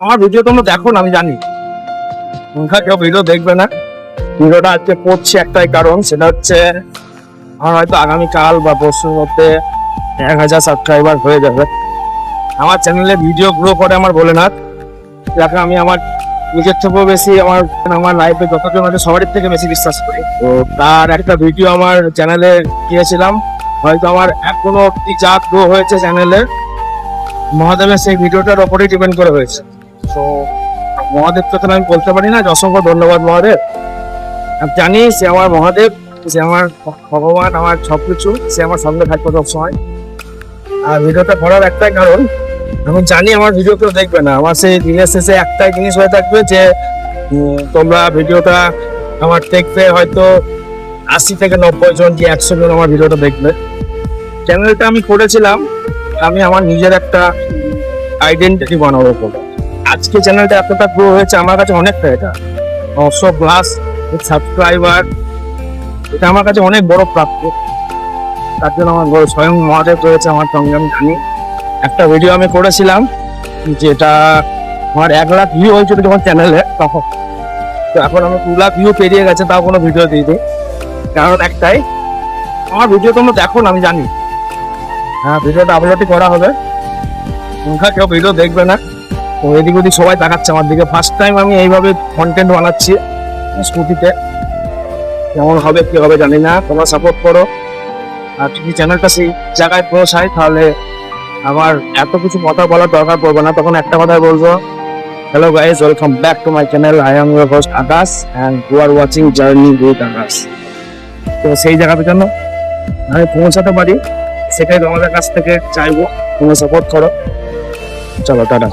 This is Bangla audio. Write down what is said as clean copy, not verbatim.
আমার ভিডিও তোমরা দেখো না, আমি জানি তোমরা কেউ ভিডিও দেখবে না। ভিডিওটা আজকে করছি একটাই কারণ, সেটা হচ্ছে আমার হয়তো আগামীকাল বা পরশুর মধ্যে 1000 সাবস্ক্রাইবার হয়ে যাবে। আমার চ্যানেলে ভিডিও গ্রো করে আমার ভোলেনাথ, যাকে আমি আমার নিজের থেকেও বেশি আমার লাইফে যতজন আছে সবারই থেকে বেশি বিশ্বাস করি। তো তার একটা ভিডিও আমার চ্যানেলে দিয়েছিলাম, হয়তো আমার এখনো অব্দি যা গ্রো হয়েছে চ্যানেলে মহাদেবের সেই ভিডিওটার ওপরেই ডিপেন্ড করে হয়েছে। তো মহাদেবকে তো আমি বলতে পারি না যে অসংখ্য ধন্যবাদ মহাদেব। আমি জানি সে আমার মহাদেব, সে আমার ভগবান, আমার সবকিছু, সে আমার সঙ্গে থাকবে সবসময়। আর ভিডিওটা করার একটাই কারণ, আমি জানি আমার ভিডিও কেউ দেখবে না। আমার সেই দিনের শেষে একটাই জিনিস হয়ে থাকবে যে তোমরা ভিডিওটা আমার দেখবে হয়তো 80 থেকে 90 জন কি 100 জন আমার ভিডিওটা দেখবে। চ্যানেলটা আমি করেছিলাম আমি আমার নিজের একটা আইডেন্টিটি বানাবো বলে। আজকে চ্যানেলটা এতটা গ্রো হয়েছে আমার কাছে অনেকটা, এটা 900+ সাবস্ক্রাইবার, এটা আমার কাছে অনেক বড় প্রাপ্য। তার জন্য আমার স্বয়ং মহাদেব রয়েছে আমার সঙ্গে। আমি জানি একটা ভিডিও আমি করেছিলাম যেটা আমার 1 লাখ ভিউ হয়েছিল যখন চ্যানেলে, তখন তো এখন আমি 2 লাখ ভিউ পেরিয়ে গেছে, তাও কোনো ভিডিও দিইনি। কারণ একটাই, আমার ভিডিও তোমরা দেখো না, আমি জানি। হ্যাঁ, ভিডিওটা আপলোডই করা হবে, তোমরা কেউ ভিডিও দেখবে না। তো এদিক ওদিক সবাই দেখাচ্ছে আমার দিকে। ফার্স্ট টাইম আমি এইভাবে কন্টেন্ট বানাচ্ছি স্কুটিতে। কেমন হবে কি হবে জানি না, তোমরা সাপোর্ট করো। আর যদি চ্যানেলটা সেই জায়গায় পৌঁছায় তাহলে আমার এত কিছু কথা বলার দরকার পড়বে না, তখন একটা কথাই বলবো, hello guys, welcome back to my channel. I am your host Akash and you are watching journey with Akash. তো সেই জায়গাতে জন্য আমি পৌঁছাতে পারি সেটাই তোমাদের কাছ থেকে চাইবো, তোমরা সাপোর্ট করো। চলো, টাটা।